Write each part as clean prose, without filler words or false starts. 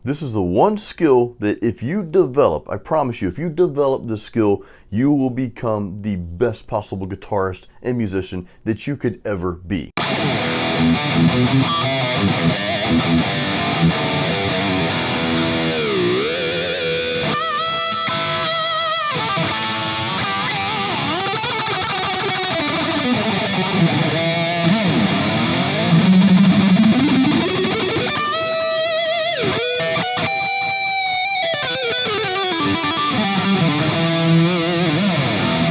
This is the one skill that if you develop, I promise you, if you develop this skill, you will become the best possible guitarist and musician that you could ever be.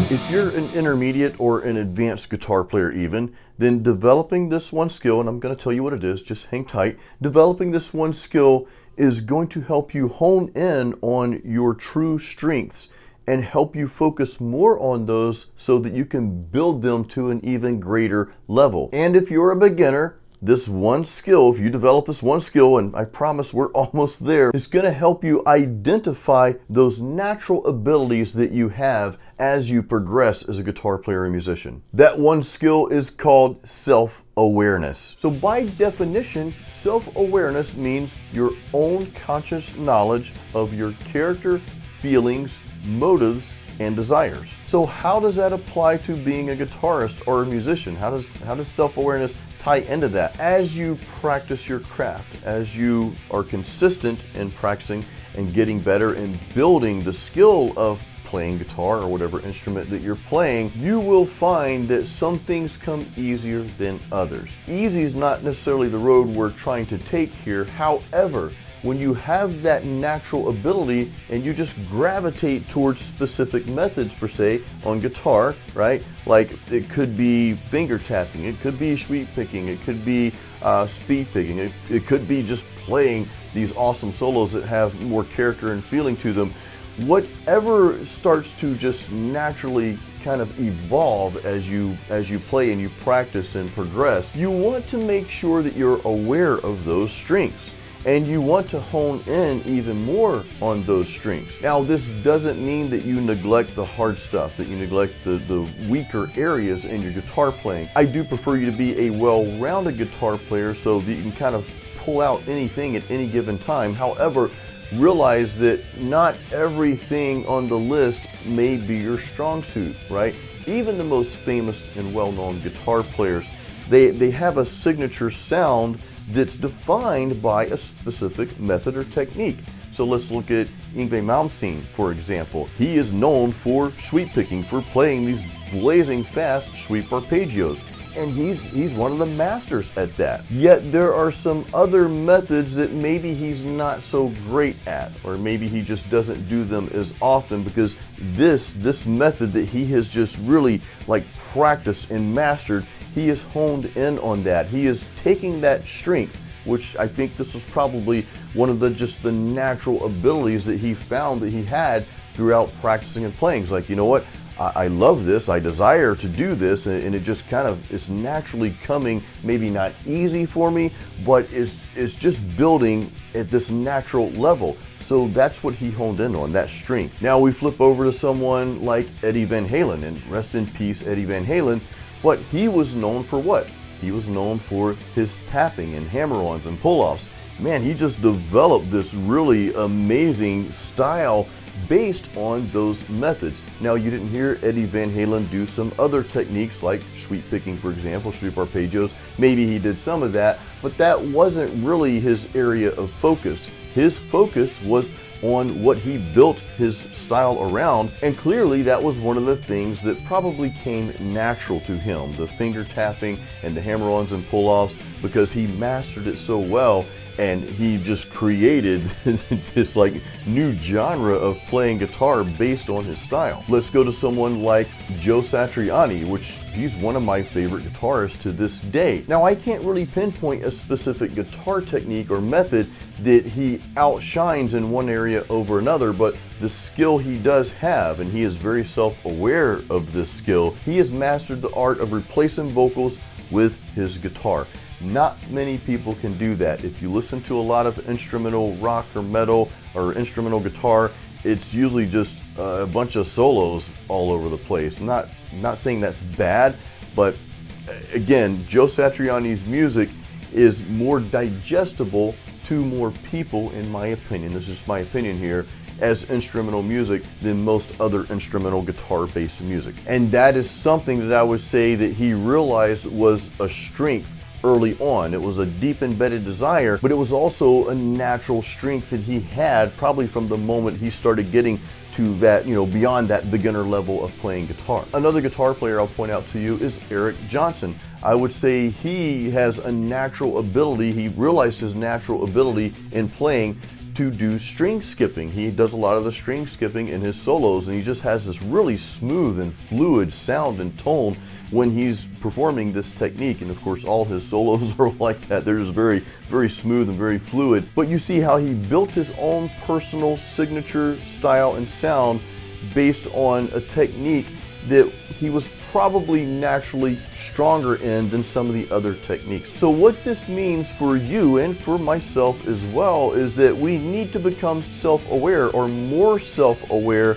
If you're an intermediate or an advanced guitar player even, then developing this one skill, and I'm going to tell you what it is, just hang tight, developing this one skill is going to help you hone in on your true strengths and help you focus more on those so that you can build them to an even greater level. And if you're a beginner, this one skill, if you develop this one skill, and I promise we're almost there, is going to help you identify those natural abilities that you have as you progress as a guitar player and musician. That one skill is called self-awareness. So by definition, self-awareness means your own conscious knowledge of your character, feelings, motives, and desires. So how does that apply to being a guitarist or a musician? How does self-awareness tie into that? As you practice your craft, as you are consistent in practicing and getting better and building the skill of playing guitar or whatever instrument that you're playing, you will find that some things come easier than others. Easy is not necessarily the road we're trying to take here. However, when you have that natural ability and you just gravitate towards specific methods per se on guitar, right? Like it could be finger tapping, it could be sweep picking, it could be speed picking, it could be just playing these awesome solos that have more character and feeling to them. Whatever starts to just naturally kind of evolve as you play and you practice and progress, you want to make sure that you're aware of those strengths. And you want to hone in even more on those strengths. Now, this doesn't mean that you neglect the hard stuff, that you neglect the weaker areas in your guitar playing. I do prefer you to be a well-rounded guitar player so that you can kind of pull out anything at any given time. However, realize that not everything on the list may be your strong suit, right? Even the most famous and well-known guitar players, they have a signature sound that's defined by a specific method or technique. So let's look at Yngwie Malmsteen, for example. He is known for sweep picking, for playing these blazing fast sweep arpeggios. And he's one of the masters at that. Yet there are some other methods that maybe he's not so great at, or maybe he just doesn't do them as often because this method that he has just really like practiced and mastered, he is honed in on that. He is taking that strength, which I think this was probably one of the natural abilities that he found that he had throughout practicing and playing. It's like, you know what? I love this, I desire to do this, and it just kind of, it's naturally coming, maybe not easy for me, but it's just building at this natural level. So that's what he honed in on, that strength. Now we flip over to someone like Eddie Van Halen, and rest in peace Eddie Van Halen, but he was known for what? He was known for his tapping and hammer-ons and pull-offs. Man, he just developed this really amazing style based on those methods. Now, you didn't hear Eddie Van Halen do some other techniques like sweep picking, for example, sweep arpeggios. Maybe he did some of that, but that wasn't really his area of focus. His focus was on what he built his style around, and clearly that was one of the things that probably came natural to him, the finger tapping and the hammer-ons and pull-offs, because he mastered it so well. And he just created this like new genre of playing guitar based on his style. Let's go to someone like Joe Satriani, which he's one of my favorite guitarists to this day. Now, I can't really pinpoint a specific guitar technique or method that he outshines in one area over another, but the skill he does have, and he is very self-aware of this skill, he has mastered the art of replacing vocals with his guitar. Not many people can do that. If you listen to a lot of instrumental rock or metal or instrumental guitar, it's usually just a bunch of solos all over the place. I'm not saying that's bad, but again, Joe Satriani's music is more digestible to more people, in my opinion, this is my opinion here, as instrumental music than most other instrumental guitar-based music. And that is something that I would say that he realized was a strength early on. It was a deep embedded desire, but it was also a natural strength that he had probably from the moment he started getting to that, beyond that beginner level of playing guitar. Another guitar player I'll point out to you is Eric Johnson. I would say he has a natural ability, he realized his natural ability in playing to do string skipping. He does a lot of the string skipping in his solos, and he just has this really smooth and fluid sound and tone when he's performing this technique. And of course all his solos are like that. They're just very, very smooth and very fluid. But you see how he built his own personal signature style and sound based on a technique that he was probably naturally stronger in than some of the other techniques. So what this means for you and for myself as well is that we need to become self-aware, or more self-aware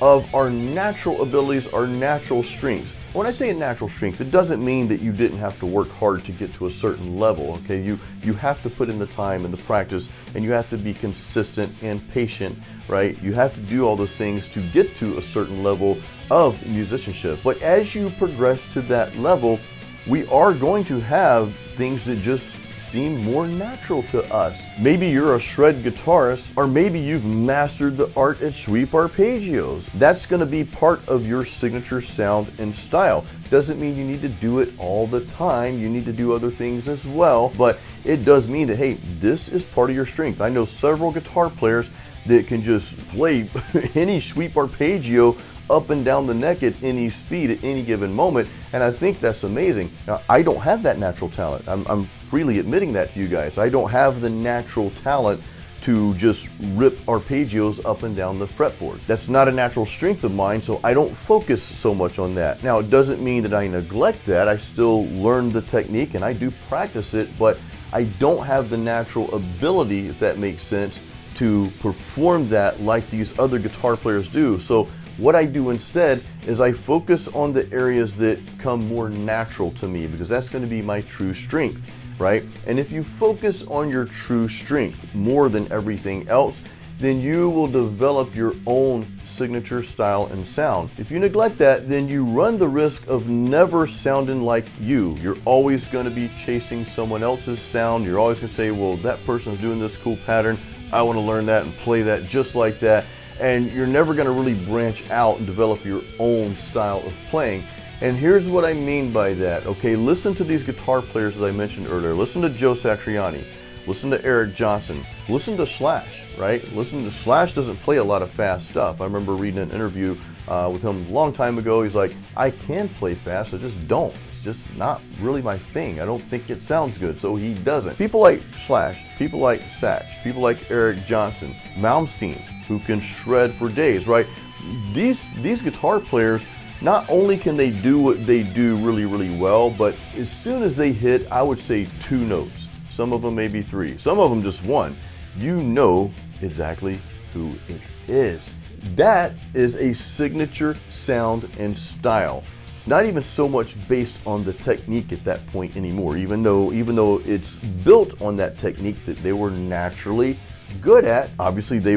of our natural abilities, our natural strengths. When I say a natural strength, it doesn't mean that you didn't have to work hard to get to a certain level, okay? You have to put in the time and the practice, and you have to be consistent and patient, right? You have to do all those things to get to a certain level of musicianship. But as you progress to that level, we are going to have things that just seem more natural to us. Maybe you're a shred guitarist, or maybe you've mastered the art at sweep arpeggios. That's going to be part of your signature sound and style. Doesn't mean you need to do it all the time. You need to do other things as well, but it does mean that, hey, this is part of your strength. I know several guitar players that can just play any sweep arpeggio up and down the neck at any speed at any given moment, and I think that's amazing. Now, I don't have that natural talent. I'm freely admitting that to you guys. I don't have the natural talent to just rip arpeggios up and down the fretboard. That's not a natural strength of mine, so I don't focus so much on that. Now, it doesn't mean that I neglect that. I still learn the technique and I do practice it, but I don't have the natural ability, if that makes sense, to perform that like these other guitar players do. So what I do instead is I focus on the areas that come more natural to me, because that's going to be my true strength, right? And if you focus on your true strength more than everything else, then you will develop your own signature style and sound. If you neglect that, then you run the risk of never sounding like you. You're always going to be chasing someone else's sound. You're always going to say, well, that person's doing this cool pattern, I want to learn that and play that just like that. And you're never going to really branch out and develop your own style of playing. And here's what I mean by that. Okay, listen to these guitar players that I mentioned earlier. Listen to Joe Satriani. Listen to Eric Johnson. Listen to Slash, right? Listen to Slash doesn't play a lot of fast stuff. I remember reading an interview with him a long time ago. He's like, I can play fast, I just don't. It's just not really my thing. I don't think it sounds good, so he doesn't. People like Slash, people like Satch, people like Eric Johnson, Malmsteen, who can shred for days, right? These guitar players, not only can they do what they do really, really well, but as soon as they hit, I would say 2 notes. Some of them maybe 3, some of them just 1. You know exactly who it is. That is a signature sound and style. It's not even so much based on the technique at that point anymore, even though it's built on that technique that they were naturally good at. Obviously they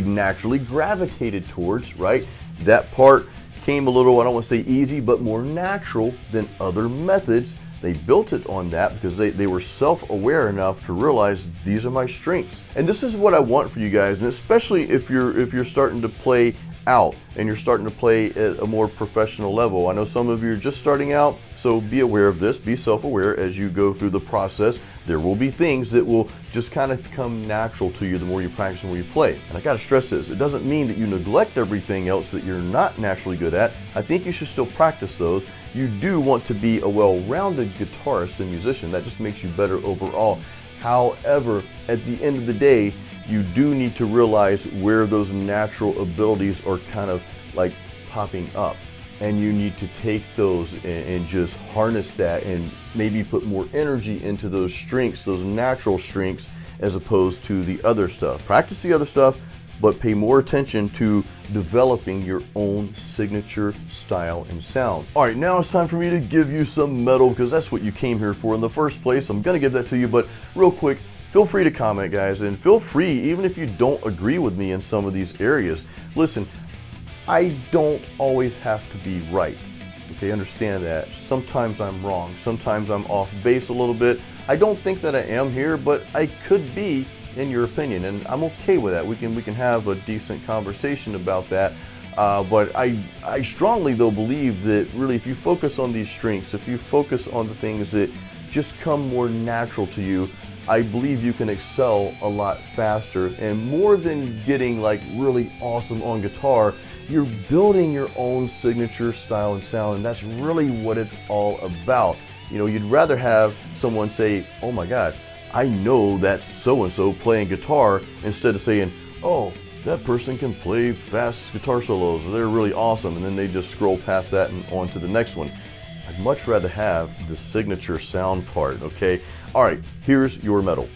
naturally gravitated towards, right? That part came a little, I don't want to say easy, but more natural than other methods. They built it on that because they were self-aware enough to realize these are my strengths. And this is what I want for you guys, and especially if you're starting to play out and you're starting to play at a more professional level. I know some of you are just starting out, so be aware of this, be self-aware as you go through the process. There will be things that will just kind of become natural to you the more you practice and the more you play. And I gotta stress this, it doesn't mean that you neglect everything else that you're not naturally good at. I think you should still practice those. You do want to be a well-rounded guitarist and musician. That just makes you better overall. However, at the end of the day, you do need to realize where those natural abilities are kind of like popping up, and you need to take those and just harness that and maybe put more energy into those strengths, those natural strengths, as opposed to the other stuff. Practice the other stuff, but pay more attention to developing your own signature style and sound. All right, now it's time for me to give you some metal, because that's what you came here for in the first place. I'm gonna give that to you, but real quick, feel free to comment, guys, and feel free, even if you don't agree with me in some of these areas. Listen, I don't always have to be right. Okay, understand that. Sometimes I'm wrong. Sometimes I'm off base a little bit. I don't think that I am here, but I could be, in your opinion, and I'm okay with that. We can have a decent conversation about that. But I strongly, though, believe that really, if you focus on these strengths, if you focus on the things that just come more natural to you, I believe you can excel a lot faster. And more than getting like really awesome on guitar, you're building your own signature style and sound, and that's really what it's all about. You know, you'd rather have someone say, oh my God, I know that's so-and-so playing guitar, instead of saying, oh, that person can play fast guitar solos, or they're really awesome, and then they just scroll past that and on to the next one. I'd much rather have the signature sound part, okay? All right, here's your medal.